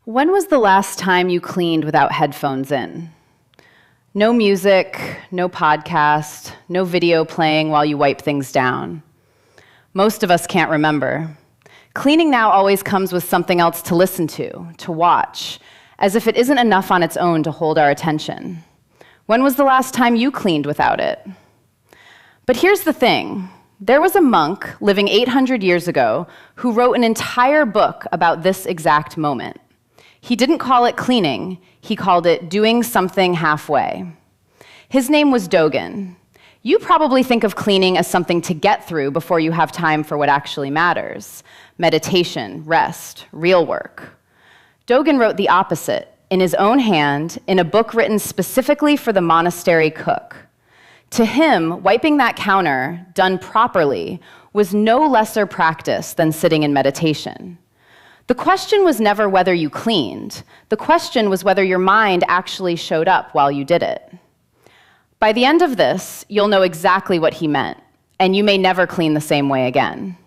When was the last time you cleaned without headphones in? No music, no podcast, no video playing while you wipe things down. Most of us can't remember. Cleaning now always comes with something else to listen to watch, as if it isn't enough on its own to hold our attention. When was the last time you cleaned without it? But here's the thing. There was a monk living 800 years ago who wrote an entire book about this exact moment. He didn't call it cleaning, he called it doing something halfway. His name was Dōgen. You probably think of cleaning as something to get through before you have time for what actually matters: meditation, rest, real work. Dōgen wrote the opposite, in his own hand, in a book written specifically for the monastery cook. To him, wiping that counter, done properly, was no lesser practice than sitting in meditation. The question was never whether you cleaned. The question was whether your mind actually showed up while you did it. By the end of this, you'll know exactly what he meant, and you may never clean the same way again.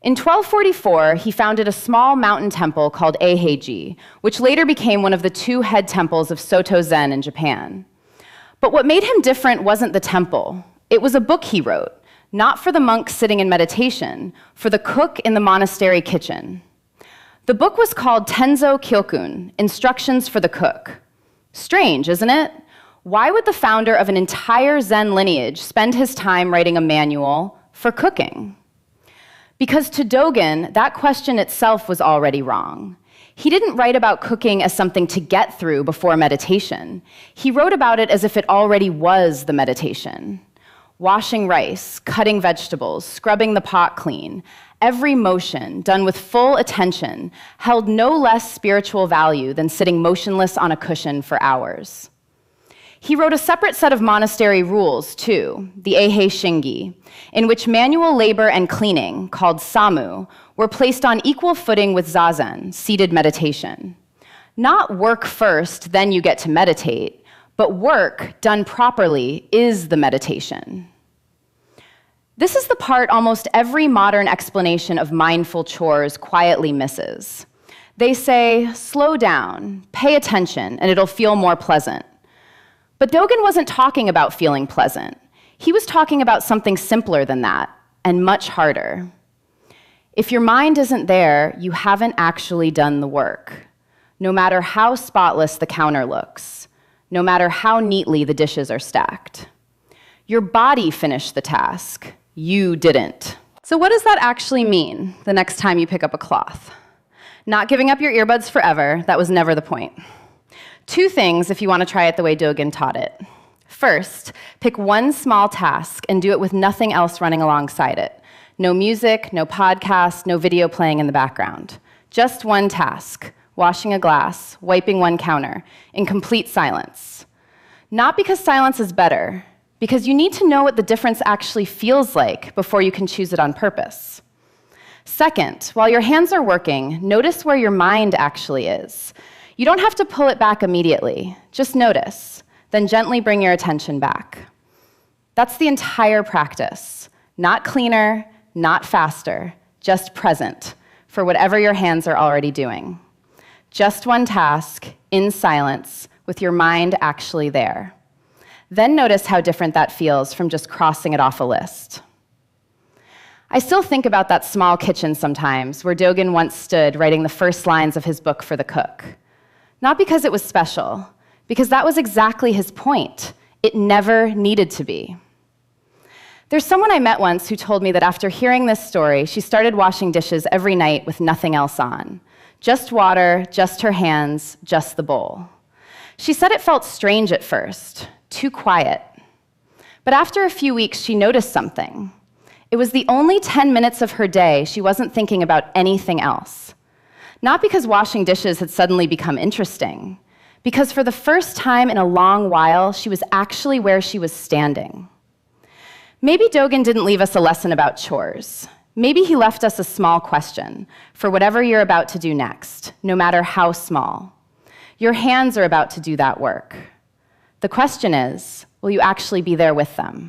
In 1244, he founded a small mountain temple called Eiheiji, which later became one of the two head temples of Soto Zen in Japan. But what made him different wasn't the temple. It was a book he wrote, not for the monk sitting in meditation, for the cook in the monastery kitchen. The book was called Tenzo Kyokun, Instructions for the Cook. Strange, isn't it? Why would the founder of an entire Zen lineage spend his time writing a manual for cooking? Because to Dōgen, that question itself was already wrong. He didn't write about cooking as something to get through before meditation. He wrote about it as if it already was the meditation. Washing rice, cutting vegetables, scrubbing the pot clean, every motion, done with full attention, held no less spiritual value than sitting motionless on a cushion for hours. He wrote a separate set of monastery rules, too, the Eihei Shingi, in which manual labor and cleaning, called samu, were placed on equal footing with zazen, seated meditation. Not work first, then you get to meditate, but work done properly is the meditation. This is the part almost every modern explanation of mindful chores quietly misses. They say, slow down, pay attention, and it'll feel more pleasant. But Dōgen wasn't talking about feeling pleasant. He was talking about something simpler than that, and much harder. If your mind isn't there, you haven't actually done the work, no matter how spotless the counter looks, no matter how neatly the dishes are stacked. Your body finished the task. You didn't. So what does that actually mean the next time you pick up a cloth? Not giving up your earbuds forever, that was never the point. Two things if you want to try it the way Dōgen taught it. First, pick one small task and do it with nothing else running alongside it. No music, no podcast, no video playing in the background. Just one task, washing a glass, wiping one counter, in complete silence. Not because silence is better, because you need to know what the difference actually feels like before you can choose it on purpose. Second, while your hands are working, notice where your mind actually is. You don't have to pull it back immediately. Just notice, then gently bring your attention back. That's the entire practice. Not cleaner, not faster, just present for whatever your hands are already doing. Just one task, in silence, with your mind actually there. Then notice how different that feels from just crossing it off a list. I still think about that small kitchen sometimes, where Dōgen once stood writing the first lines of his book for the cook. Not because it was special, because that was exactly his point. It never needed to be. There's someone I met once who told me that after hearing this story, she started washing dishes every night with nothing else on. Just water, just her hands, just the bowl. She said it felt strange at first, too quiet. But after a few weeks, she noticed something. It was the only 10 minutes of her day she wasn't thinking about anything else. Not because washing dishes had suddenly become interesting, because for the first time in a long while, she was actually where she was standing. Maybe Dōgen didn't leave us a lesson about chores. Maybe he left us a small question for whatever you're about to do next, no matter how small. Your hands are about to do that work. The question is, will you actually be there with them?